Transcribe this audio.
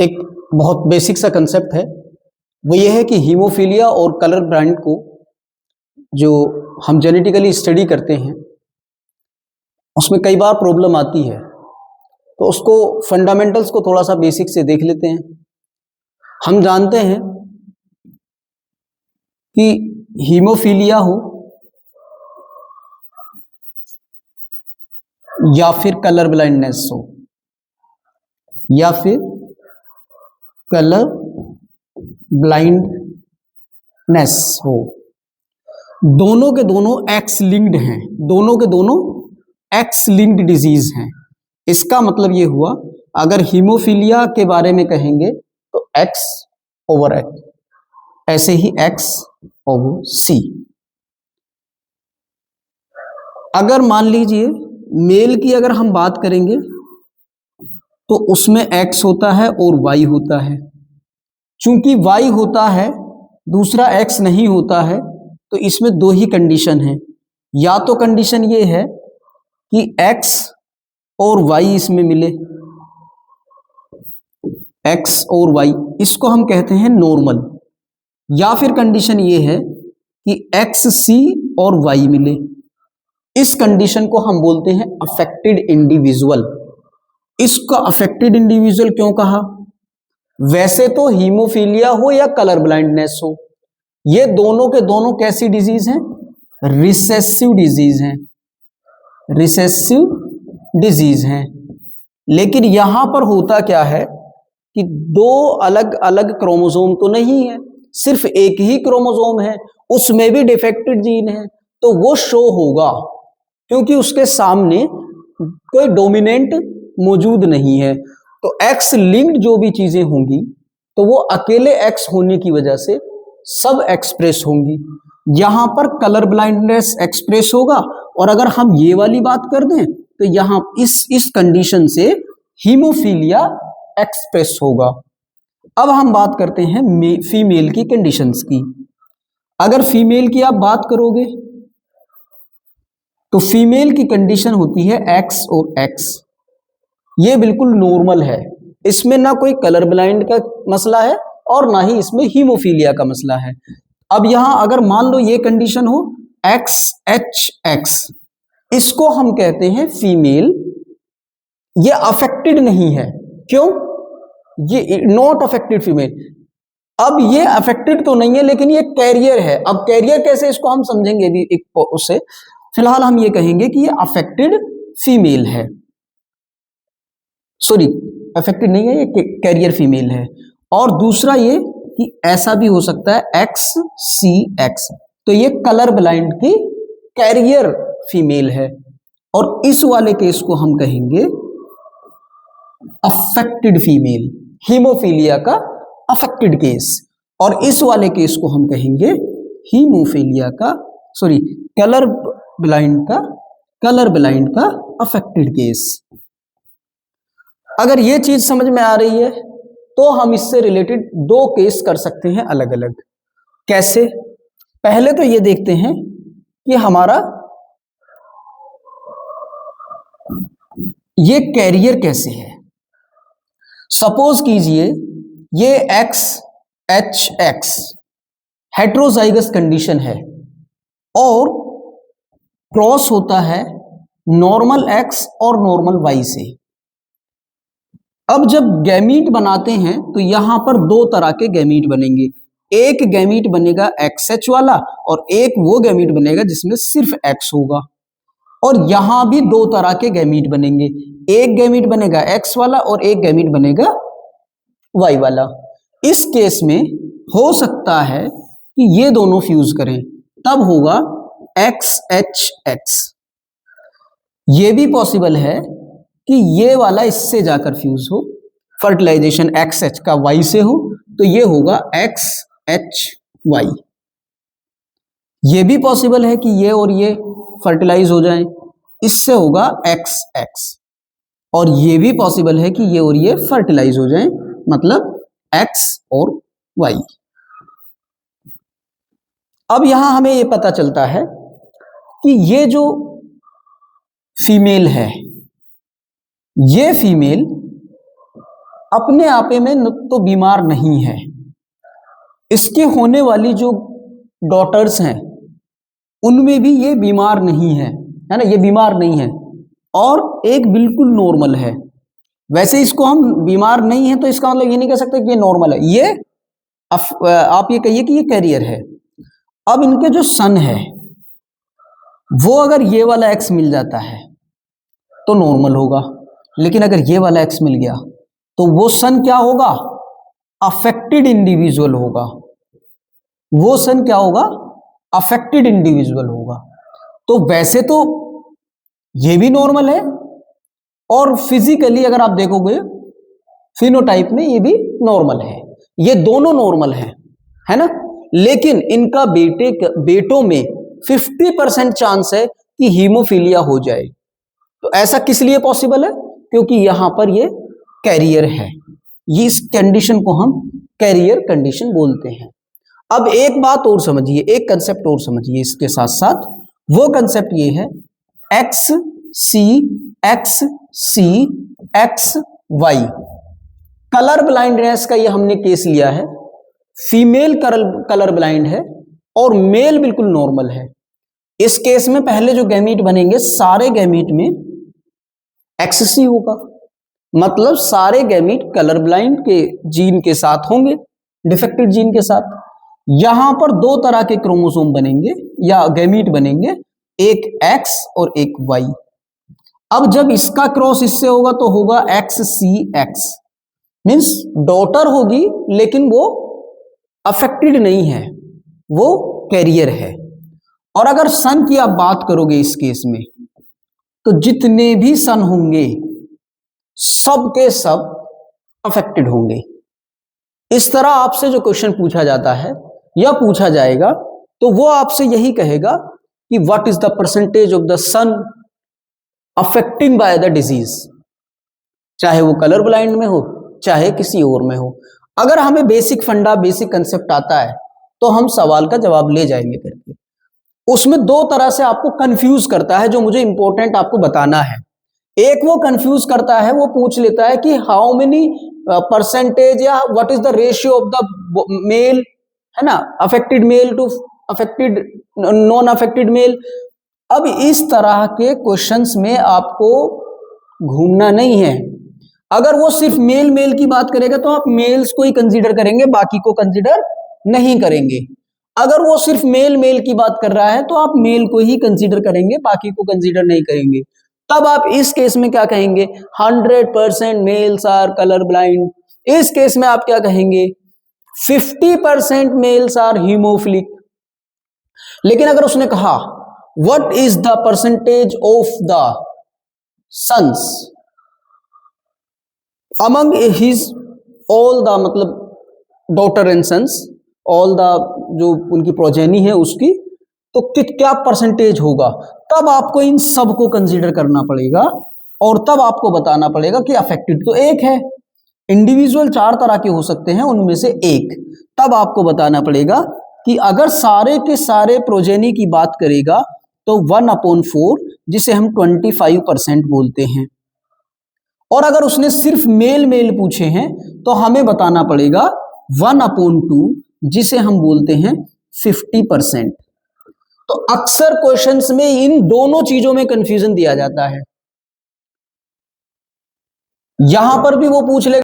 एक बहुत बेसिक सा कंसेप्ट है, वो ये है कि हीमोफीलिया और कलर ब्लाइंड को जो हम जेनेटिकली स्टडी करते हैं उसमें कई बार प्रॉब्लम आती है, तो उसको फंडामेंटल्स को थोड़ा सा बेसिक से देख लेते हैं। हम जानते हैं कि हीमोफीलिया हो या फिर कलर ब्लाइंडनेस हो या फिर कलर ब्लाइंडनेस हो, दोनों के दोनों एक्स लिंक्ड हैं, दोनों के दोनों एक्स लिंक्ड डिजीज हैं। इसका मतलब ये हुआ, अगर हीमोफीलिया के बारे में कहेंगे तो एक्स ओवर एक्स, ऐसे ही एक्स ओवर सी। अगर मान लीजिए मेल की अगर हम बात करेंगे तो उसमें एक्स होता है और वाई होता है। चूंकि वाई होता है, दूसरा एक्स नहीं होता है, तो इसमें दो ही कंडीशन है। या तो कंडीशन ये है कि एक्स और वाई इसमें मिले, एक्स और वाई, इसको हम कहते हैं नॉर्मल। या फिर कंडीशन ये है कि एक्स सी और वाई मिले, इस कंडीशन को हम बोलते हैं अफेक्टेड इंडिविजुअल। इसको अफेक्टेड इंडिविजुअल क्यों कहा? वैसे तो हीमोफीलिया हो या कलर ब्लाइंडनेस हो, ये दोनों के दोनों कैसी डिजीज हैं? रिसेसिव डिजीज हैं, रिसेसिव डिजीज हैं। लेकिन यहां पर होता क्या है कि दो अलग अलग क्रोमोसोम तो नहीं है, सिर्फ एक ही क्रोमोसोम है, उसमें भी डिफेक्टेड जीन है, तो वो शो होगा क्योंकि उसके सामने कोई डोमिनेंट मौजूद नहीं है। तो एक्स लिंक्ड जो भी चीजें होंगी तो वो अकेले एक्स होने की वजह से सब एक्सप्रेस होंगी। यहां पर कलर ब्लाइंडनेस एक्सप्रेस होगा, और अगर हम ये वाली बात कर दें तो यहां इस कंडीशन से हीमोफीलिया एक्सप्रेस होगा। अब हम बात करते हैं फीमेल की कंडीशंस की। अगर फीमेल की आप बात करोगे तो फीमेल की कंडीशन होती है एक्स और एक्स, ये बिल्कुल नॉर्मल है, इसमें ना कोई कलर ब्लाइंड का मसला है और ना ही इसमें हीमोफीलिया का मसला है। अब यहां अगर मान लो ये कंडीशन हो एक्स एच एक्स, इसको हम कहते हैं फीमेल, ये अफेक्टेड नहीं है। क्यों? ये नॉट अफेक्टेड फीमेल। अब ये अफेक्टेड तो नहीं है लेकिन ये कैरियर है। अब कैरियर कैसे, इसको हम समझेंगे भी एक उससे। फिलहाल हम ये कहेंगे कि ये अफेक्टेड फीमेल है, सॉरी अफेक्टेड नहीं है, ये कैरियर फीमेल है। और दूसरा ये कि ऐसा भी हो सकता है एक्स सी एक्स, तो ये कलर ब्लाइंड की कैरियर फीमेल है। और इस वाले केस को हम कहेंगे अफेक्टेड फीमेल, हीमोफीलिया का अफेक्टेड केस। और इस वाले केस को हम कहेंगे हीमोफीलिया का, सॉरी कलर ब्लाइंड का अफेक्टेड केस। अगर ये चीज समझ में आ रही है तो हम इससे रिलेटेड दो केस कर सकते हैं अलग अलग। कैसे? पहले तो ये देखते हैं कि हमारा ये कैरियर कैसे है। सपोज कीजिए ये x H x heterozygous condition है और क्रॉस होता है नॉर्मल एक्स और नॉर्मल वाई से। अब जब गैमीट बनाते हैं तो यहां पर दो तरह के गैमीट बनेंगे। एक गैमीट बनेगा एक्स एच वाला और एक वो गैमीट बनेगा जिसमें सिर्फ एक्स होगा। और यहां भी दो तरह के गैमीट बनेंगे, एक गैमीट बनेगा एक्स वाला और एक गैमीट बनेगा वाई वाला। इस केस में हो सकता है कि ये दोनों फ्यूज करें, तब होगा एक्स एच एक्स। ये भी पॉसिबल है कि ये वाला इससे जाकर फ्यूज हो, फर्टिलाइजेशन एक्स एच का वाई से हो, तो ये होगा एक्स एच वाई। ये भी पॉसिबल है कि ये और ये फर्टिलाइज हो जाएं, इससे होगा एक्स एक्स। और ये भी पॉसिबल है कि ये और ये फर्टिलाइज हो जाएं, मतलब एक्स और वाई। अब यहां हमें ये पता चलता है कि ये जो फीमेल है, ये फीमेल अपने आपे में तो बीमार नहीं है, इसके होने वाली जो डॉटर्स हैं उनमें भी ये बीमार नहीं है ना, ये बीमार नहीं है और एक बिल्कुल नॉर्मल है। वैसे इसको हम बीमार नहीं है तो इसका मतलब ये नहीं कह सकते कि ये नॉर्मल है, ये आप ये कहिए कि ये कैरियर है। अब इनके जो सन है वो अगर ये वाला एक्स मिल जाता है तो नॉर्मल होगा, लेकिन अगर ये वाला एक्स मिल गया तो वो सन क्या होगा, अफेक्टेड इंडिविजुअल होगा। वो सन क्या होगा, अफेक्टेड इंडिविजुअल होगा। तो वैसे तो ये भी नॉर्मल है और फिजिकली अगर आप देखोगे फिनोटाइप में ये भी नॉर्मल है, ये दोनों नॉर्मल है ना। लेकिन इनका बेटों में 50% चांस है कि हीमोफीलिया हो जाए। तो ऐसा किस लिए पॉसिबल है, क्योंकि यहां पर ये कैरियर है। ये इस कंडीशन को हम कैरियर कंडीशन बोलते हैं। अब एक बात और समझिए, एक कंसेप्ट और समझिए इसके साथ साथ, वो कंसेप्ट ये है एक्स सी एक्स वाई। कलर ब्लाइंडनेस का ये हमने केस लिया है, फीमेल कलर ब्लाइंड है और मेल बिल्कुल नॉर्मल है। इस केस में पहले जो गैमीट बनेंगे सारे गैमीट में एक्ससी होगा, मतलब सारे गैमीट कलर ब्लाइंड के जीन के साथ होंगे, डिफेक्टेड जीन के साथ। यहां पर दो तरह के क्रोमोसोम बनेंगे या गैमीट बनेंगे, एक एक्स और एक वाई। अब जब इसका क्रॉस इससे होगा तो होगा एक्स सी एक्स, मीन्स डॉटर होगी लेकिन वो अफेक्टेड नहीं है, वो कैरियर है। और अगर सन की आप बात करोगे इस केस में तो जितने भी सन होंगे सब के सब अफेक्टेड होंगे। इस तरह आपसे जो क्वेश्चन पूछा जाता है या पूछा जाएगा तो वो आपसे यही कहेगा कि what is the percentage of the son affecting by the disease, चाहे वो कलर ब्लाइंड में हो चाहे किसी और में हो। अगर हमें बेसिक फंडा बेसिक कंसेप्ट आता है तो हम सवाल का जवाब ले जाएंगे करके। उसमें दो तरह से आपको कंफ्यूज करता है, जो मुझे इंपॉर्टेंट आपको बताना है। एक वो कंफ्यूज करता है, वो पूछ लेता है कि हाउ मेनी परसेंटेज या what is the ratio of the male, है ना, affected male to affected non affected male. अब इस तरह के क्वेश्चंस में आपको घूमना नहीं है। अगर वो सिर्फ मेल की बात करेगा तो आप मेल्स को ही कंसीडर करेंगे, बाकी को कंसीडर नहीं करेंगे। अगर वो सिर्फ मेल की बात कर रहा है तो आप मेल को ही कंसीडर करेंगे, बाकी को कंसीडर नहीं करेंगे। तब आप इस केस में क्या कहेंगे, 100% मेल्स आर कलर ब्लाइंड। इस केस में आप क्या कहेंगे, 50% मेल्स आर हीमोफिलिक। लेकिन अगर उसने कहा what is the percentage of the sons among his all the, मतलब daughter and sons, all the जो उनकी प्रोजेनी है उसकी, तो क्या परसेंटेज होगा, तब आपको इन सब को कंसीडर करना पड़ेगा और तब आपको बताना पड़ेगा कि अफेक्टेड तो एक है। इंडिविजुअल 4 तरह के हो सकते हैं, उनमें से एक। तब आपको बताना पड़ेगा कि अगर सारे के सारे प्रोजेनी की बात करेगा तो 1/4, जिसे हम 25% बोलते हैं। और अगर उसने सिर्फ मेल पूछे हैं तो हमें बताना पड़ेगा 1/2, जिसे हम बोलते हैं 50%। तो अक्सर क्वेश्चंस में इन दोनों चीजों में कंफ्यूजन दिया जाता है। यहां पर भी वो पूछ ले